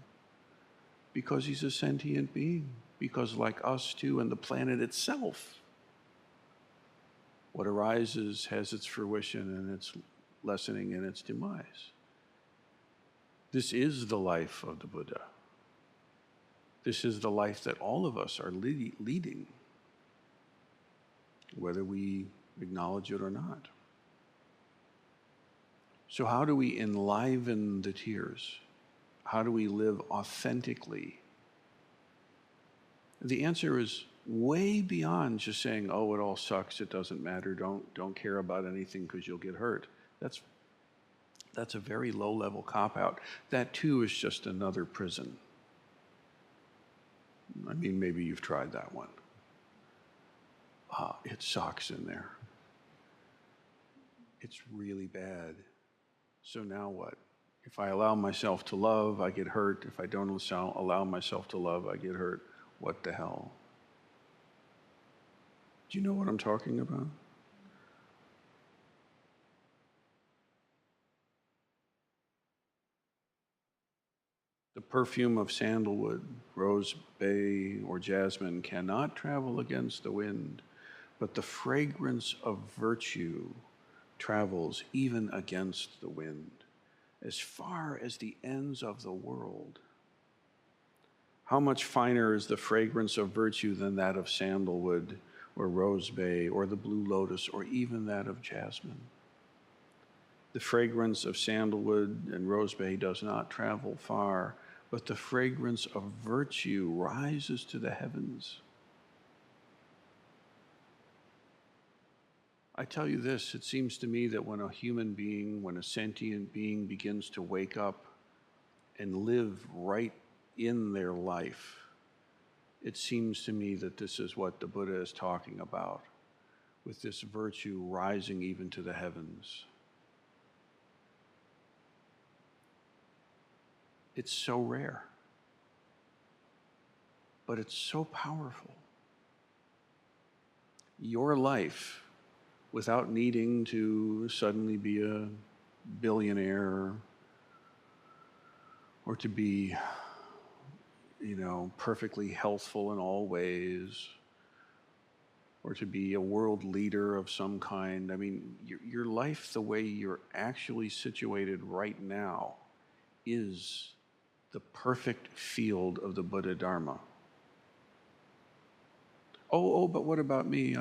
Because he's a sentient being. Because like us too, and the planet itself, what arises has its fruition and its lessening and its demise. This is the life of the Buddha. This is the life that all of us are leading, whether we acknowledge it or not. So how do we enliven the tears? How do we live authentically? The answer is way beyond just saying, oh, it all sucks, it doesn't matter, don't care about anything because you'll get hurt. That's a very low-level cop-out. That too is just another prison. I mean, maybe you've tried that one. It sucks in there. It's really bad. So now what? If I allow myself to love, I get hurt. If I don't allow myself to love, I get hurt. What the hell? Do you know what I'm talking about? The perfume of sandalwood, rose bay, or jasmine cannot travel against the wind, but the fragrance of virtue travels even against the wind, as far as the ends of the world. How much finer is the fragrance of virtue than that of sandalwood or rosebay or the blue lotus or even that of jasmine? The fragrance of sandalwood and rosebay does not travel far, but the fragrance of virtue rises to the heavens. I tell you this, it seems to me that when a human being, when a sentient being begins to wake up and live right in their life, it seems to me that this is what the Buddha is talking about, with this virtue rising even to the heavens. It's so rare, but it's so powerful. Your life, without needing to suddenly be a billionaire or to be, perfectly healthful in all ways, or to be a world leader of some kind. I mean, your life, the way you're actually situated right now, is the perfect field of the Buddha Dharma. Oh, but what about me?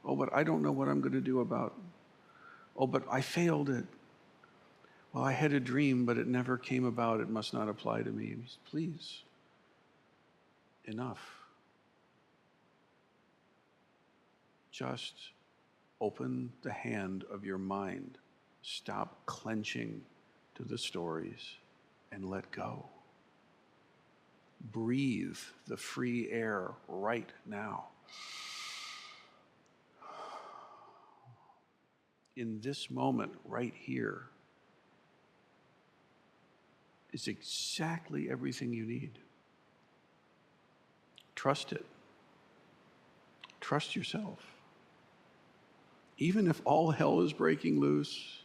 But I don't know what I'm going to do about. Oh, but I failed it. Well, I had a dream, but it never came about. It must not apply to me. Please, enough. Just open the hand of your mind. Stop clenching to the stories and let go. Breathe the free air right now. In this moment, right here, is exactly everything you need. Trust it. Trust yourself. Even if all hell is breaking loose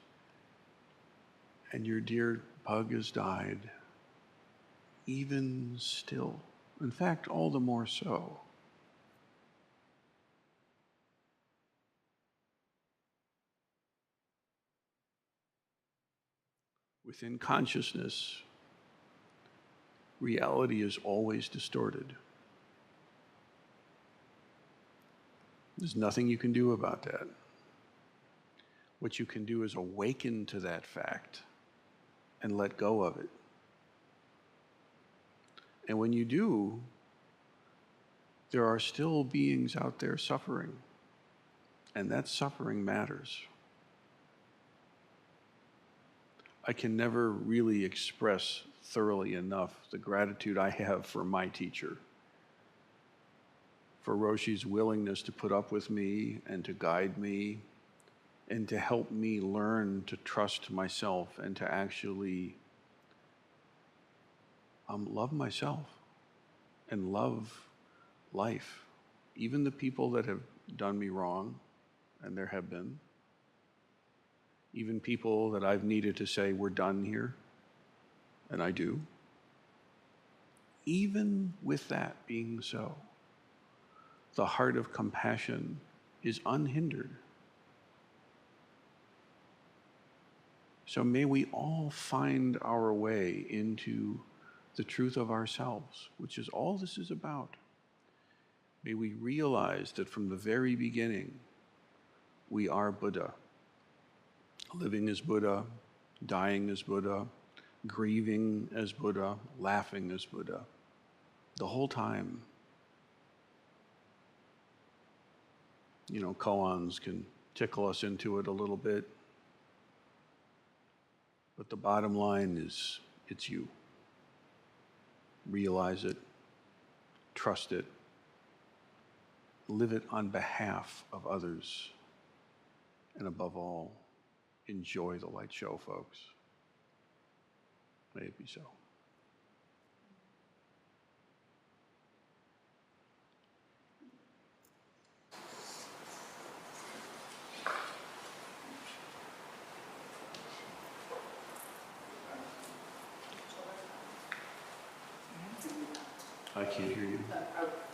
and your dear pug has died, even still, in fact, all the more so, within consciousness, reality is always distorted. There's nothing you can do about that. What you can do is awaken to that fact and let go of it. And when you do, there are still beings out there suffering, and that suffering matters. I can never really express thoroughly enough the gratitude I have for my teacher, for Roshi's willingness to put up with me and to guide me and to help me learn to trust myself and to actually love myself and love life, even the people that have done me wrong, and there have been, even people that I've needed to say, we're done here, and I do. Even with that being so, the heart of compassion is unhindered. So may we all find our way into the truth of ourselves, which is all this is about. May we realize that from the very beginning, we are Buddha. Living as Buddha, dying as Buddha, grieving as Buddha, laughing as Buddha. The whole time. Koans can tickle us into it a little bit. But the bottom line is, it's you. Realize it, trust it, live it on behalf of others, and above all, enjoy the light show, folks. May it be so. I can't hear you.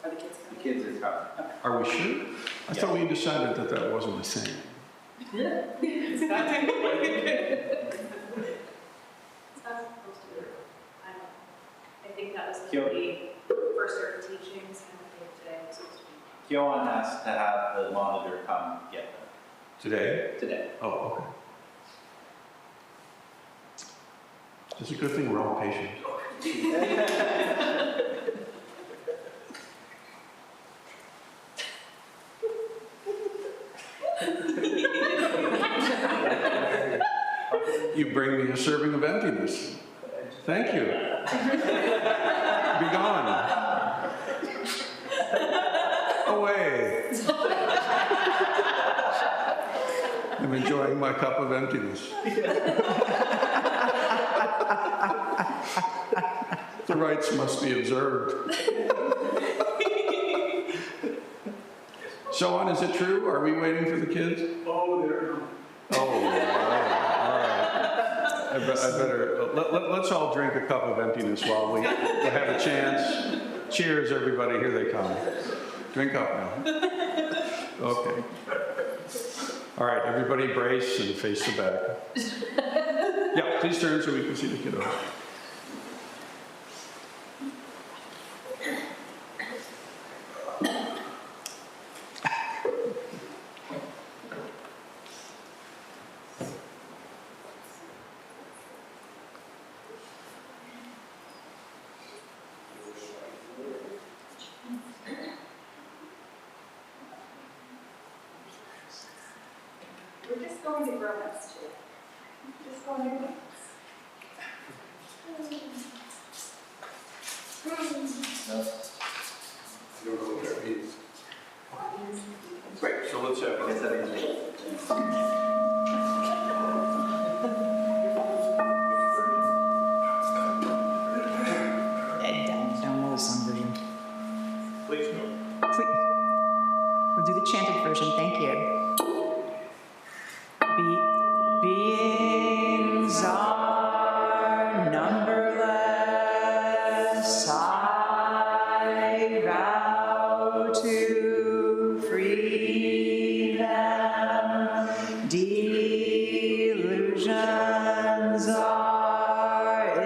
Are the kids coming? The kids is coming. Are we sure? I thought we decided that wasn't a thing. It's not supposed to be. I don't know. I think that was Kyo- when we first started teaching, so I think today it's supposed to be. Kyoan asked to have the monitor come get them Today? today. Oh, okay. It's a good thing we're all patient. You bring me a serving of emptiness. Thank you. Be gone. Away. I'm enjoying my cup of emptiness. The rites must be observed. So on, is it true? Are we waiting for the kids? Oh, there. Oh, all right. I better, let's all drink a cup of emptiness while we have a chance. Cheers, everybody, here they come. Drink up now. Okay. All right, everybody brace and face the back. Yeah, please turn so we can see the kiddos. We're just going to grown-ups too. Just going to grown-ups. I don't know what that means. Great, so let's have I guess that means Download the song version. Please go. We'll do the chanted version. Thank you. Beings are numberless. I vow to free them. Delusions are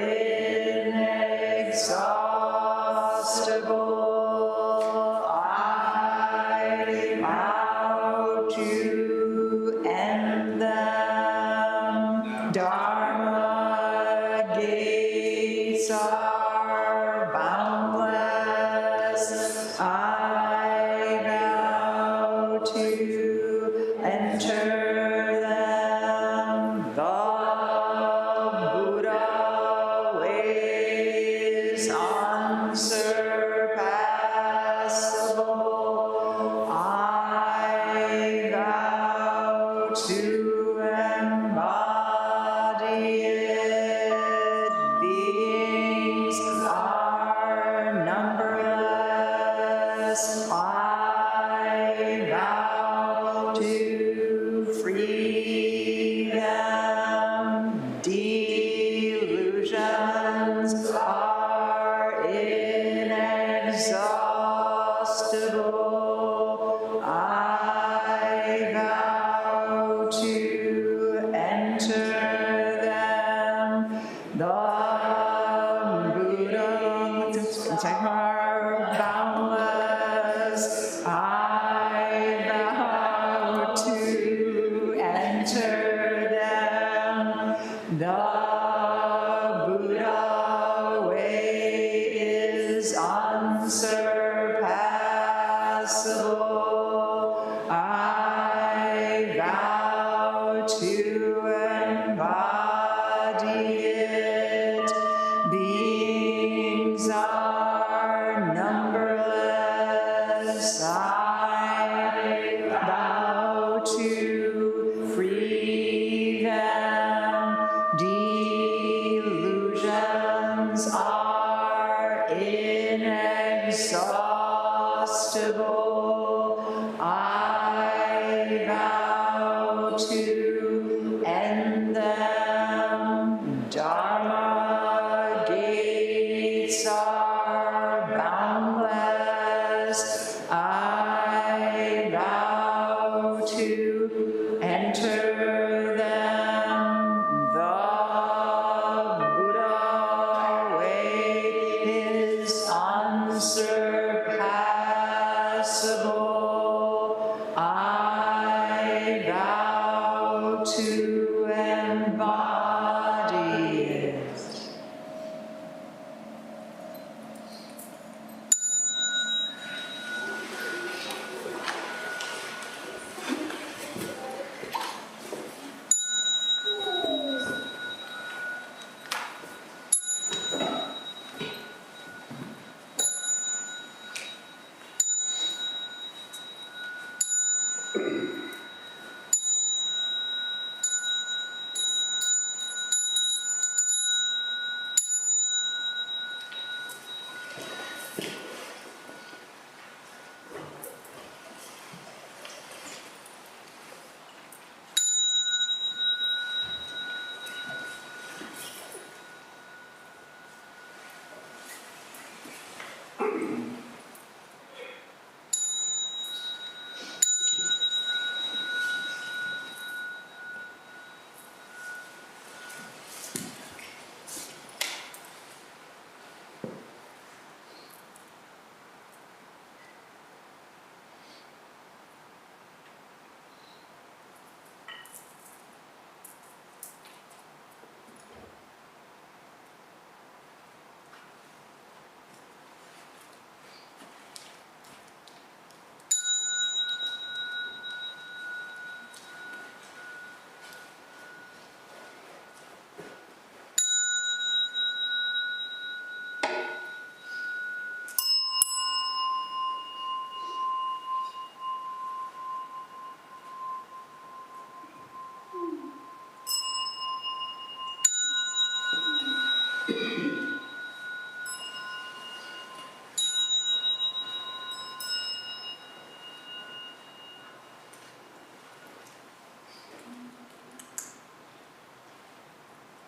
inexhaustible. I vow to end them. Dharma gates are boundless. I vow to enter them. The Buddha way is unsurpassable. I vow to embody it. Beings are numberless. I vow to free them. Delusions are inexhaustible. I vow to enter them. The Buddha are boundless. I vow to enter them. The Buddha way is unsurpassable. I vow to embody it. Beings are numberless. I vow to free them. Delusions are inexhaustible. I vow to to embody it.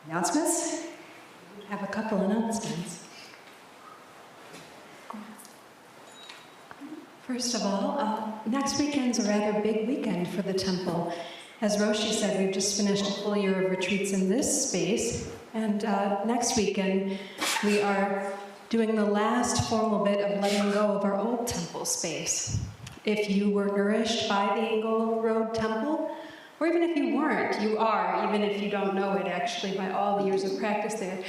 Announcements? I have a couple announcements. First of all, next weekend's a rather big weekend for the temple. As Roshi said, we've just finished a full year of retreats in this space, and next weekend we are doing the last formal bit of letting go of our old temple space. If you were nourished by the Angola Road Temple, or even if you weren't, you are, even if you don't know it actually by all the years of practice there.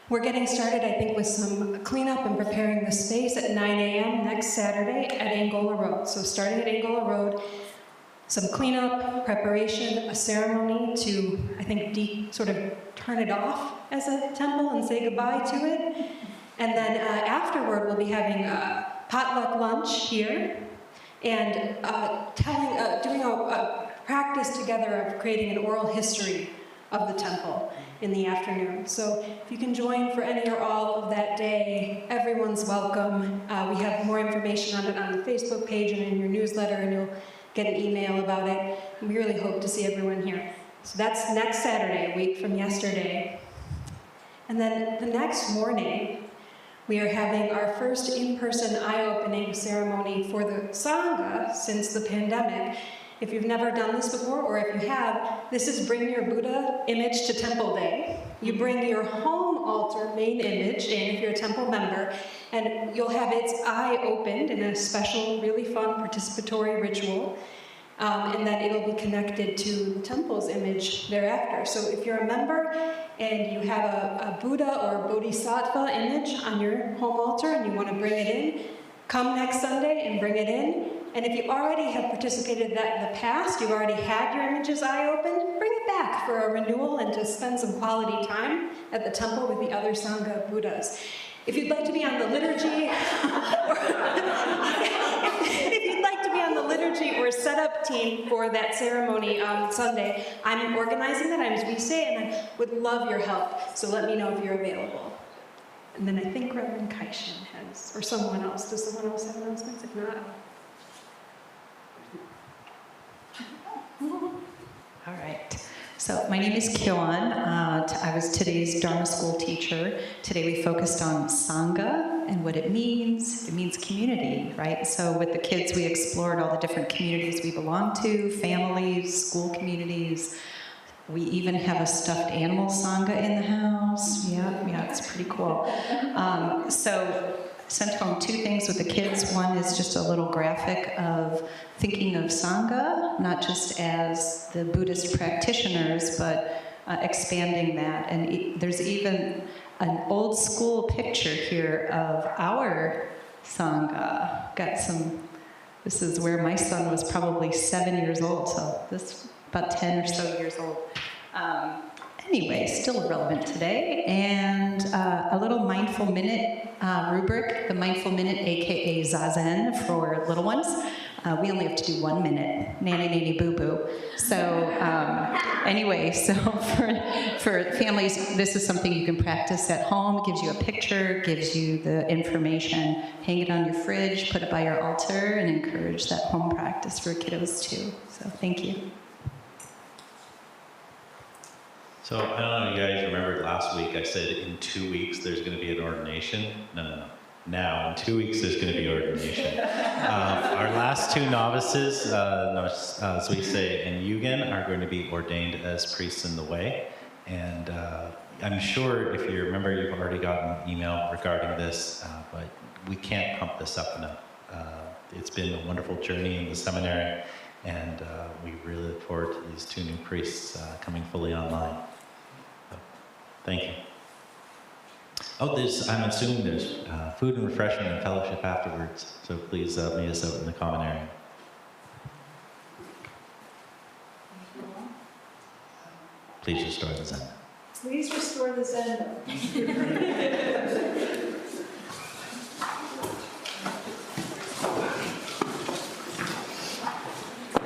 We're getting started, I think, with some cleanup and preparing the space at 9 a.m. next Saturday at Angola Road. So starting at Angola Road, some cleanup, preparation, a ceremony to, I think, sort of turn it off as a temple and say goodbye to it. And then afterward, we'll be having a potluck lunch here and doing a practice together of creating an oral history of the temple in the afternoon. So if you can join for any or all of that day, everyone's welcome. We have more information on it on the Facebook page and in your newsletter, and you'll get an email about it. We really hope to see everyone here. So that's next Saturday, a week from yesterday. And then the next morning, we are having our first in-person eye-opening ceremony for the Sangha since the pandemic. If you've never done this before, or if you have, this is Bring Your Buddha Image to Temple Day. You bring your home altar main image in if you're a temple member, and you'll have its eye opened in a special, really fun participatory ritual. And then it'll be connected to the temple's image thereafter. So if you're a member and you have a Buddha or a Bodhisattva image on your home altar and you want to bring it in, come next Sunday and bring it in. And if you already have participated in that in the past, you've already had your image's eye opened, bring it back for a renewal and to spend some quality time at the temple with the other Sangha Buddhas. If you'd like to be on the liturgy, or setup team for that ceremony on Sunday, I'm organizing that, I'm Vise, and I would love your help, so let me know if you're available. And then I think Reverend Kaishin has, or someone else. Does someone else have announcements? If not, All right. So my name is Kyon. I was today's Dharma school teacher. Today we focused on Sangha and what it means. It means community, right? So with the kids, we explored all the different communities we belong to, families, school communities. We even have a stuffed animal Sangha in the house. Yeah, it's pretty cool. So sent home 2 things with the kids. One is just a little graphic of thinking of Sangha, not just as the Buddhist practitioners, but expanding that. And there's even an old school picture here of our Sangha. This is where my son was probably 7 years old, so this about 10 or so years old. Anyway, still relevant today. And a little mindful minute rubric, the mindful minute, aka Zazen for little ones. We only have to do 1 minute, nanny nanny boo boo. So anyway, so for families, this is something you can practice at home. It gives you a picture, gives you the information. Hang it on your fridge, put it by your altar, and encourage that home practice for kiddos too. So thank you. So I don't know if you guys remembered last week I said in 2 weeks there's going to be an ordination. No. Now, in 2 weeks, there's going to be ordination. Our last 2 novices, Zuise and Yugen, are going to be ordained as priests in the way. And I'm sure if you remember, you've already gotten an email regarding this, but we can't pump this up enough. It's been a wonderful journey in the seminary, and we really look forward to these 2 new priests coming fully online. So, thank you. Oh, I'm assuming there's food and refreshment and fellowship afterwards, so please meet us out in the common area. Please restore the Zen. Please restore the Zen.